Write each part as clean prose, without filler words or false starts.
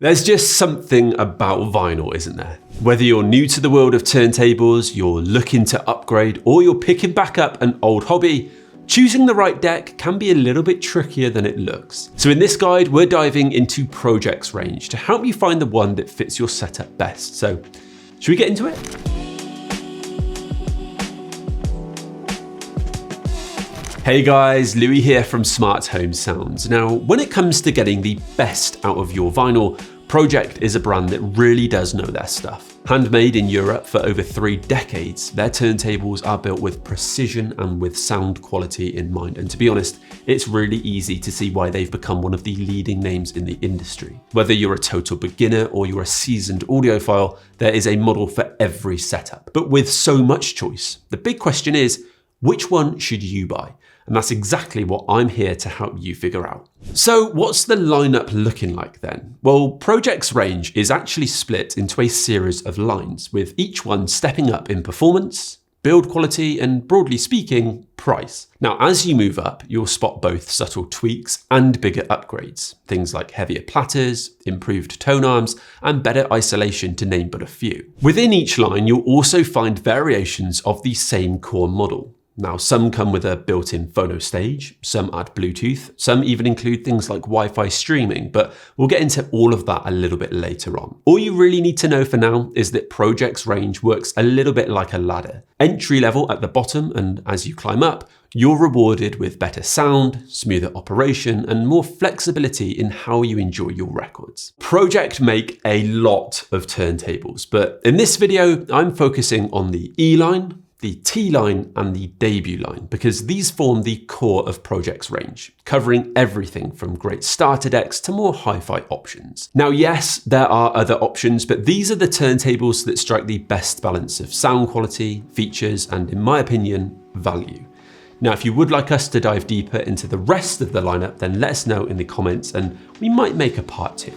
There's just something about vinyl, isn't there? Whether you're new to the world of turntables, you're looking to upgrade, or you're picking back up an old hobby, choosing the right deck can be a little bit trickier than it looks. So in this guide, we're diving into Pro-Ject's range to help you find the one that fits your setup best. So should we get into it? Hey guys, Louis here from Smart Home Sounds. Now, when it comes to getting the best out of your vinyl, Pro-Ject is a brand that really does know their stuff. Handmade in Europe for over 3 decades, their turntables are built with precision and with sound quality in mind. And to be honest, it's really easy to see why they've become one of the leading names in the industry. Whether you're a total beginner or you're a seasoned audiophile, there is a model for every setup. But with so much choice, the big question is, which one should you buy? And that's exactly what I'm here to help you figure out. So what's the lineup looking like then? Well, Pro-Ject's range is actually split into a series of lines, with each one stepping up in performance, build quality, and broadly speaking, price. Now, as you move up, you'll spot both subtle tweaks and bigger upgrades. Things like heavier platters, improved tone arms, and better isolation to name but a few. Within each line, you'll also find variations of the same core model. Now, some come with a built-in phono stage, some add Bluetooth, some even include things like Wi-Fi streaming, but we'll get into all of that a little bit later on. All you really need to know for now is that Pro-Ject's range works a little bit like a ladder. Entry level at the bottom, and as you climb up, you're rewarded with better sound, smoother operation, and more flexibility in how you enjoy your records. Pro-Ject make a lot of turntables, but in this video, I'm focusing on the E line, the T line, and the debut line, because these form the core of Pro-Ject's range, covering everything from great starter decks to more hi-fi options. Now, yes, there are other options, but these are the turntables that strike the best balance of sound quality, features, and in my opinion, value. Now, if you would like us to dive deeper into the rest of the lineup, then let us know in the comments and we might make a part 2.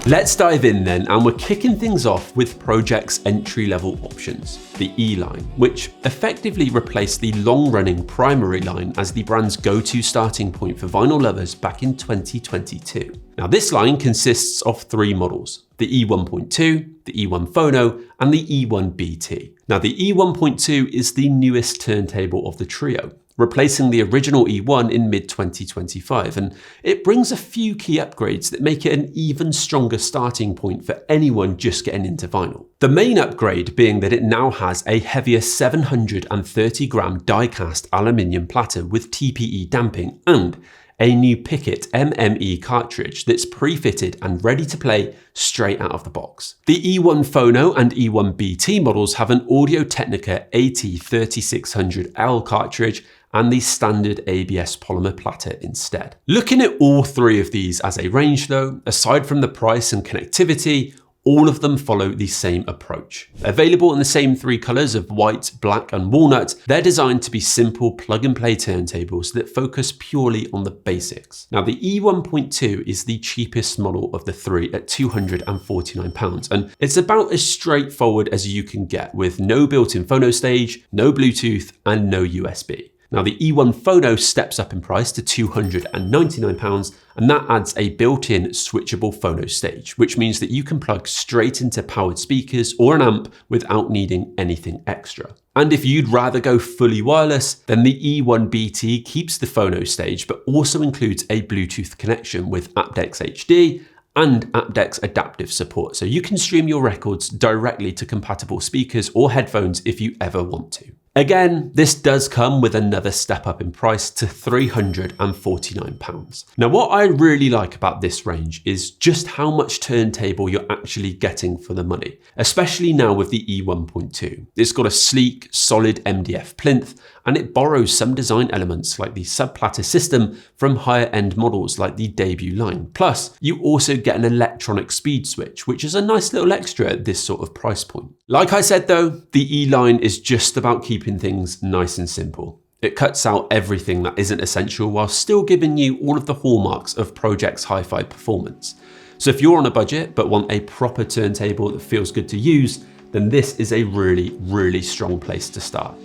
Let's dive in then, and we're kicking things off with Pro-Ject's entry-level options, the E line, which effectively replaced the long-running primary line as the brand's go-to starting point for vinyl lovers back in 2022. Now, this line consists of 3 models, the E1.2, the E1 Phono, and the E1 BT. Now, the E1.2 is the newest turntable of the trio, replacing the original E1 in mid-2025, and it brings a few key upgrades that make it an even stronger starting point for anyone just getting into vinyl. The main upgrade being that it now has a heavier 730-gram die-cast aluminium platter with TPE damping and a new Pickett MME cartridge that's pre-fitted and ready to play straight out of the box. The E1 Phono and E1 BT models have an Audio-Technica AT3600L cartridge and the standard ABS polymer platter instead. Looking at all 3 of these as a range though, aside from the price and connectivity, all of them follow the same approach. Available in the same 3 colors of white, black, and walnut, they're designed to be simple plug-and-play turntables that focus purely on the basics. Now, the E1.2 is the cheapest model of the 3 at £249, and it's about as straightforward as you can get, with no built-in phono stage, no Bluetooth, and no USB. Now, the E1 Phono steps up in price to £299, and that adds a built-in switchable phono stage, which means that you can plug straight into powered speakers or an amp without needing anything extra. And if you'd rather go fully wireless, then the E1 BT keeps the phono stage, but also includes a Bluetooth connection with aptX HD and aptX adaptive support, so you can stream your records directly to compatible speakers or headphones if you ever want to. Again, this does come with another step up in price to £349. Now, what I really like about this range is just how much turntable you're actually getting for the money, especially now with the E1.2. It's got a sleek, solid MDF plinth, and it borrows some design elements like the sub-platter system from higher end models like the debut line. Plus, you also get an electronic speed switch, which is a nice little extra at this sort of price point. Like I said though, the E line is just about keeping things nice and simple. It cuts out everything that isn't essential while still giving you all of the hallmarks of Pro-Ject's hi-fi performance. So if you're on a budget but want a proper turntable that feels good to use, then this is a really, really strong place to start.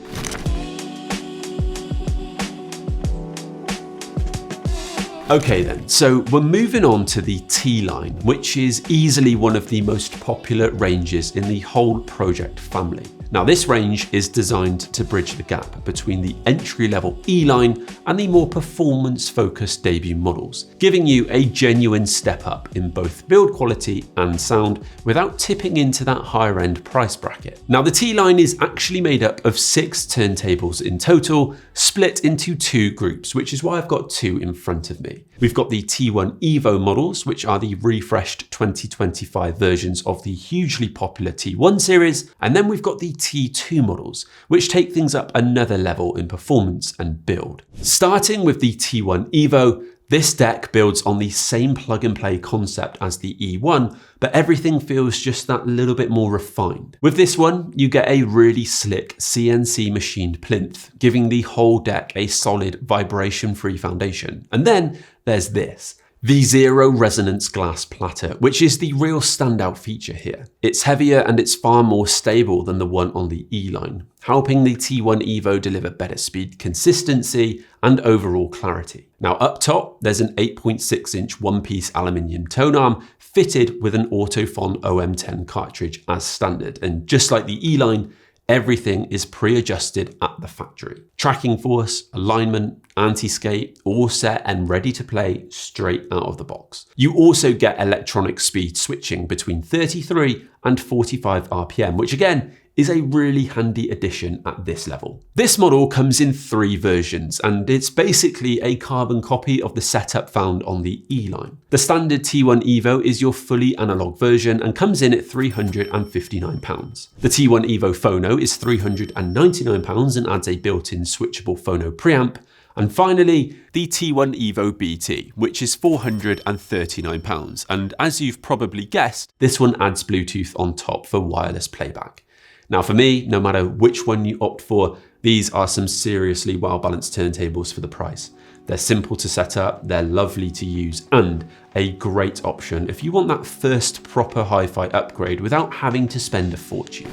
Okay then, so we're moving on to the T line, which is easily one of the most popular ranges in the whole Pro-Ject family. Now this range is designed to bridge the gap between the entry-level E line and the more performance-focused debut models, giving you a genuine step up in both build quality and sound without tipping into that higher-end price bracket. Now the T line is actually made up of 6 turntables in total, split into 2 groups, which is why I've got 2 in front of me. We've got the T1 Evo models, which are the refreshed 2025 versions of the hugely popular T1 series, and then we've got the T2 models, which take things up another level in performance and build. Starting with the T1 Evo, this deck builds on the same plug-and-play concept as the E1, but everything feels just that little bit more refined. With this one, you get a really slick CNC machined plinth, giving the whole deck a solid vibration-free foundation. And then there's this. The zero resonance glass platter, which is the real standout feature here. It's heavier and it's far more stable than the one on the E line, helping the T1 Evo deliver better speed consistency and overall clarity. Now up top, there's an 8.6-inch one-piece aluminium tone arm fitted with an Autophon OM10 cartridge as standard, and just like the E line, everything is pre-adjusted at the factory. Tracking force, alignment, anti-skate, all set and ready to play straight out of the box. You also get electronic speed switching between 33 and 45 RPM, which again is a really handy addition at this level. This model comes in 3 versions, and it's basically a carbon copy of the setup found on the E line. The standard T1 Evo is your fully analog version and comes in at £359. The T1 Evo Phono is £399 and adds a built-in switchable phono preamp. And finally, the T1 Evo BT, which is £439. And as you've probably guessed, this one adds Bluetooth on top for wireless playback. Now for me, no matter which one you opt for, these are some seriously well-balanced turntables for the price. They're simple to set up, they're lovely to use, and a great option if you want that first proper hi-fi upgrade without having to spend a fortune.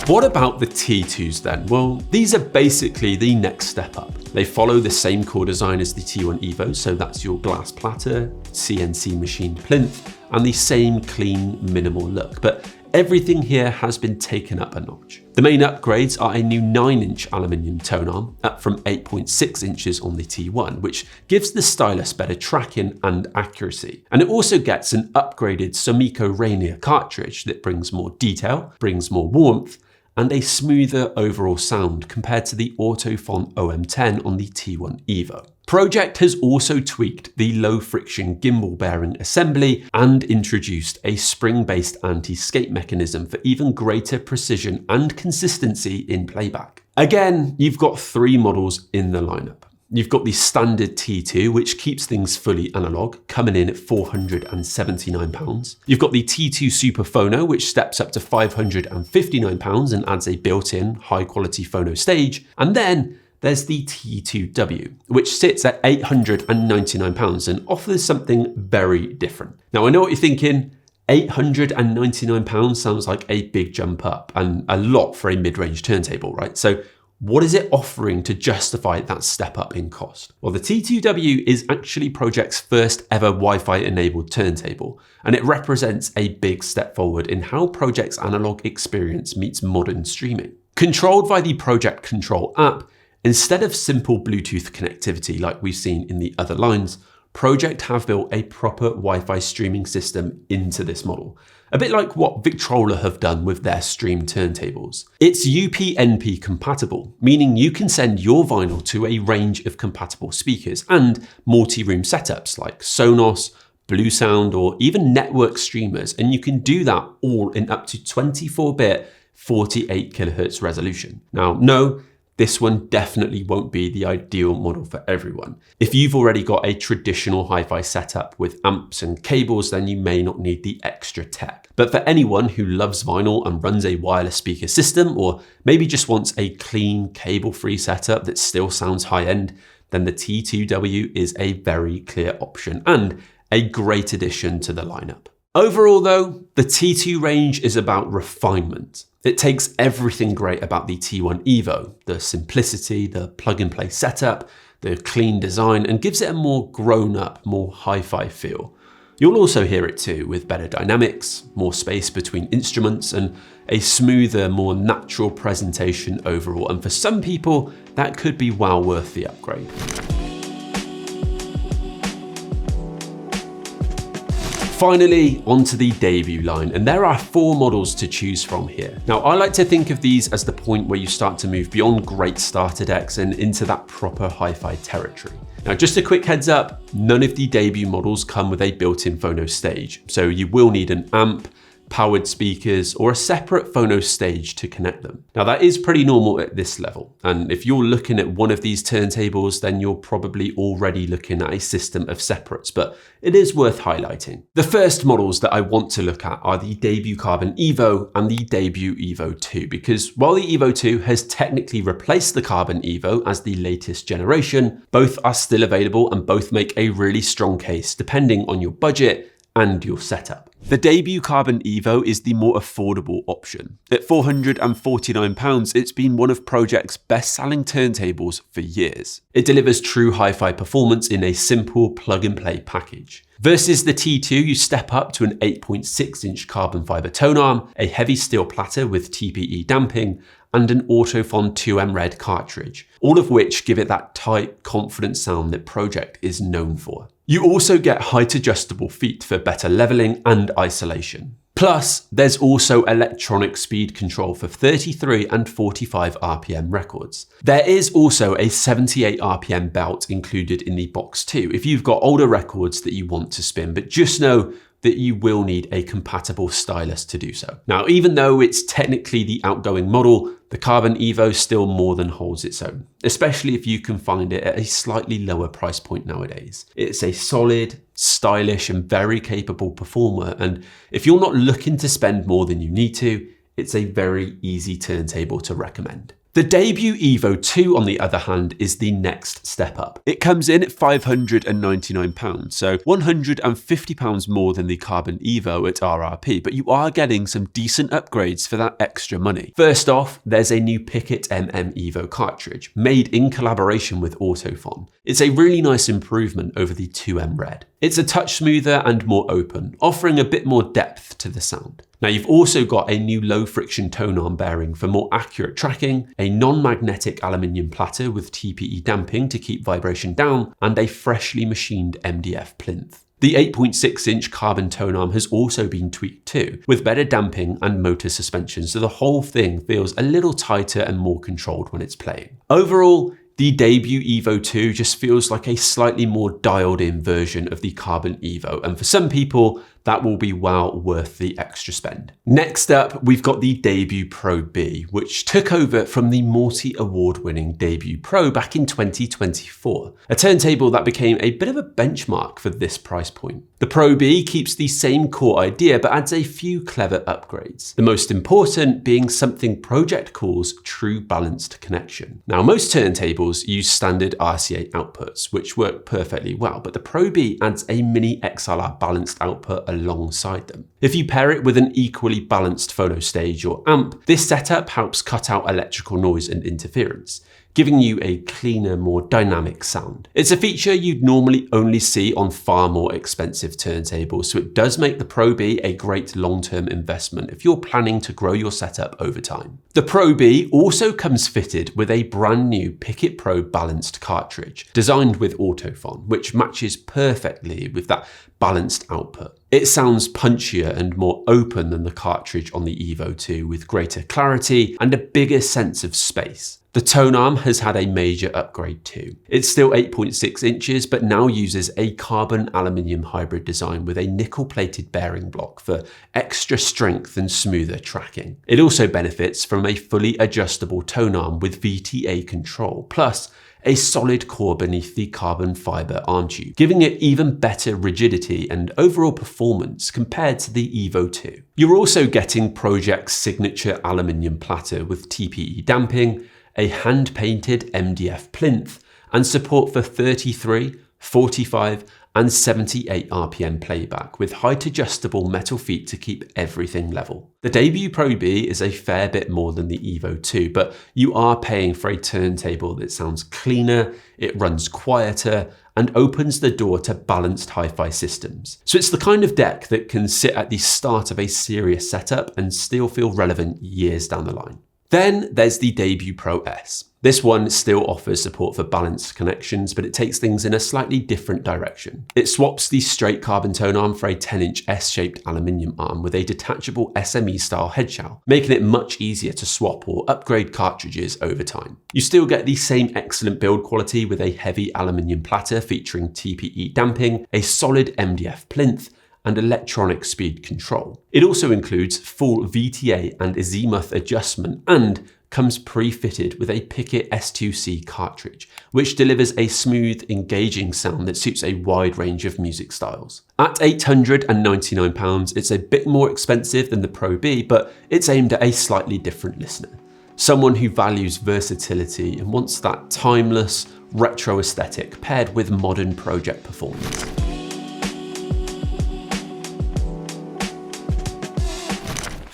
What about the T2s then? Well, these are basically the next step up. They follow the same core design as the T1 Evo, so that's your glass platter, CNC machined plinth, and the same clean, minimal look. But everything here has been taken up a notch. The main upgrades are a new 9-inch aluminium tone arm, up from 8.6 inches on the T1, which gives the stylus better tracking and accuracy. And it also gets an upgraded Somico Rainier cartridge that brings more detail, brings more warmth, and a smoother overall sound compared to the Autophon OM10 on the T1 Evo. Pro-Ject has also tweaked the low-friction gimbal bearing assembly and introduced a spring-based anti-skate mechanism for even greater precision and consistency in playback. Again, you've got 3 models in the lineup. You've got the standard T2, which keeps things fully analog, coming in at £479. You've got the T2 Super Phono, which steps up to £559 and adds a built-in high-quality phono stage. And then there's the T2W, which sits at £899 and offers something very different. Now I know what you're thinking, £899 sounds like a big jump up and a lot for a mid-range turntable, right? So what is it offering to justify that step up in cost? Well, the T2W is actually Pro-Ject's first ever Wi-Fi enabled turntable, and it represents a big step forward in how Pro-Ject's analog experience meets modern streaming. Controlled by the Pro-Ject Control app, instead of simple Bluetooth connectivity like we've seen in the other lines, Pro-Ject have built a proper Wi-Fi streaming system into this model, a bit like what Victrola have done with their Stream turntables. It's UPnP compatible, meaning you can send your vinyl to a range of compatible speakers and multi-room setups like Sonos, Bluesound, or even network streamers, and you can do that all in up to 24-bit 48 kHz resolution. Now, no, this one definitely won't be the ideal model for everyone. If you've already got a traditional hi-fi setup with amps and cables, then you may not need the extra tech. But for anyone who loves vinyl and runs a wireless speaker system, or maybe just wants a clean, cable-free setup that still sounds high-end, then the T2W is a very clear option and a great addition to the lineup. Overall though, the T2 range is about refinement. It takes everything great about the T1 Evo, the simplicity, the plug-and-play setup, the clean design, and gives it a more grown-up, more hi-fi feel. You'll also hear it too, with better dynamics, more space between instruments, and a smoother, more natural presentation overall. And for some people, that could be well worth the upgrade. Finally, onto the debut line, and there are 4 models to choose from here. Now, I like to think of these as the point where you start to move beyond great starter decks and into that proper hi-fi territory. Now, just a quick heads up, none of the debut models come with a built-in phono stage, so you will need an amp, powered speakers, or a separate phono stage to connect them. Now that is pretty normal at this level, and if you're looking at one of these turntables, then you're probably already looking at a system of separates, but it is worth highlighting. The first models that I want to look at are the debut Carbon Evo and the debut Evo 2, because while the Evo 2 has technically replaced the Carbon Evo as the latest generation, both are still available and both make a really strong case depending on your budget and your setup. The debut Carbon Evo is the more affordable option. At £449, it's been one of Pro-Ject's best-selling turntables for years. It delivers true hi-fi performance in a simple plug-and-play package. Versus the T2, you step up to an 8.6-inch carbon fiber tone arm, a heavy steel platter with TPE damping, and an Autophon 2M Red cartridge, all of which give it that tight, confident sound that Pro-Ject is known for. You also get height adjustable feet for better leveling and isolation. Plus, there's also electronic speed control for 33 and 45 RPM records. There is also a 78 RPM belt included in the box too, if you've got older records that you want to spin, but just know that you will need a compatible stylus to do so. Now, even though it's technically the outgoing model, the Carbon Evo still more than holds its own, especially if you can find it at a slightly lower price point nowadays. It's a solid, stylish, and very capable performer, and if you're not looking to spend more than you need to, it's a very easy turntable to recommend. The debut Evo 2, on the other hand, is the next step up. It comes in at £599, so £150 more than the Carbon Evo at RRP, but you are getting some decent upgrades for that extra money. First off, there's a new Picket MM Evo cartridge, made in collaboration with Autophon. It's a really nice improvement over the 2M Red. It's a touch smoother and more open, offering a bit more depth to the sound. Now, you've also got a new low friction tone arm bearing for more accurate tracking, a non-magnetic aluminium platter with TPE damping to keep vibration down, and a freshly machined MDF plinth. The 8.6-inch carbon tone arm has also been tweaked too, with better damping and motor suspension, so the whole thing feels a little tighter and more controlled when it's playing. Overall, the debut Evo 2 just feels like a slightly more dialed in version of the Carbon Evo, and for some people, that will be well worth the extra spend. Next up, we've got the debut Pro B, which took over from the multi-award-winning debut Pro back in 2024, a turntable that became a bit of a benchmark for this price point. The Pro B keeps the same core idea, but adds a few clever upgrades, the most important being something Pro-Ject calls true balanced connection. Now, most turntables use standard RCA outputs, which work perfectly well, but the Pro B adds a mini XLR balanced output alongside them. If you pair it with an equally balanced phono stage or amp, this setup helps cut out electrical noise and interference, giving you a cleaner, more dynamic sound. It's a feature you'd normally only see on far more expensive turntables, so it does make the Pro B a great long-term investment if you're planning to grow your setup over time. The Pro B also comes fitted with a brand new Picket Pro balanced cartridge, designed with Autophon, which matches perfectly with that balanced output. It sounds punchier and more open than the cartridge on the Evo 2, with greater clarity and a bigger sense of space. The tone arm has had a major upgrade too. It's still 8.6 inches, but now uses a carbon aluminium hybrid design with a nickel-plated bearing block for extra strength and smoother tracking. It also benefits from a fully adjustable tone arm with VTA control, plus a solid core beneath the carbon fiber arm tube, giving it even better rigidity and overall performance compared to the Evo 2. You're also getting Pro-Ject's signature aluminium platter with TPE damping, a hand-painted MDF plinth, and support for 33, 45, and 78 RPM playback with height adjustable metal feet to keep everything level. The Debut Pro B is a fair bit more than the Evo 2, but you are paying for a turntable that sounds cleaner, it runs quieter, and opens the door to balanced hi-fi systems. So it's the kind of deck that can sit at the start of a serious setup and still feel relevant years down the line. Then there's the Debut Pro S. This one still offers support for balanced connections, but it takes things in a slightly different direction. It swaps the straight carbon tone arm for a 10-inch S-shaped aluminium arm with a detachable SME-style head shell, making it much easier to swap or upgrade cartridges over time. You still get the same excellent build quality with a heavy aluminium platter featuring TPE damping, a solid MDF plinth, and electronic speed control. It also includes full VTA and azimuth adjustment and comes pre-fitted with a Pickett S2C cartridge, which delivers a smooth, engaging sound that suits a wide range of music styles. At £899, it's a bit more expensive than the Pro B, but it's aimed at a slightly different listener. Someone who values versatility and wants that timeless, retro aesthetic paired with modern Pro-Ject performance.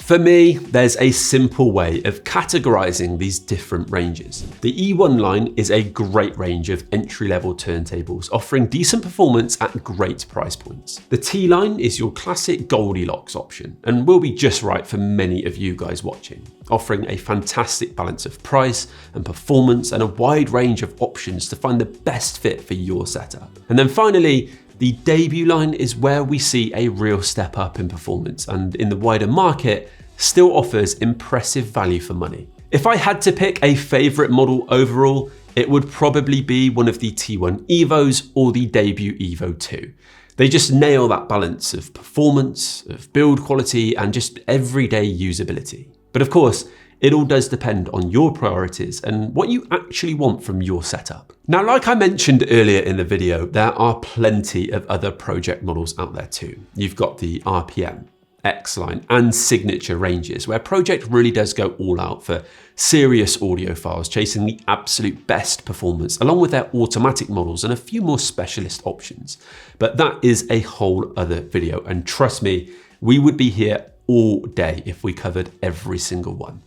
For me, there's a simple way of categorizing these different ranges. The E1 line is a great range of entry-level turntables, offering decent performance at great price points. The T line is your classic Goldilocks option, and will be just right for many of you guys watching, offering a fantastic balance of price and performance and a wide range of options to find the best fit for your setup. And then finally, the Debut line is where we see a real step up in performance and in the wider market still offers impressive value for money. If I had to pick a favorite model overall, it would probably be one of the T1 Evos or the Debut Evo 2. They just nail that balance of performance, of build quality, and just everyday usability. But of course, it all does depend on your priorities and what you actually want from your setup. Now, like I mentioned earlier in the video, there are plenty of other Pro-Ject models out there too. You've got the RPM, X-Line, and Signature ranges, where Pro-Ject really does go all out for serious audiophiles, chasing the absolute best performance, along with their automatic models and a few more specialist options. But that is a whole other video, and trust me, we would be here all day if we covered every single one.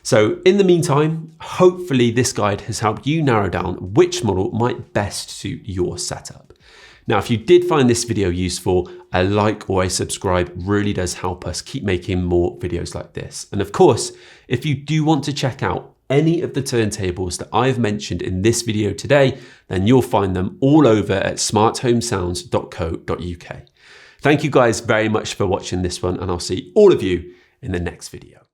So in the meantime, hopefully this guide has helped you narrow down which model might best suit your setup. Now, if you did find this video useful, a like or a subscribe really does help us keep making more videos like this. And of course, if you do want to check out any of the turntables that I've mentioned in this video today, then you'll find them all over at smarthomesounds.co.uk. Thank you guys very much for watching this one, and I'll see all of you in the next video.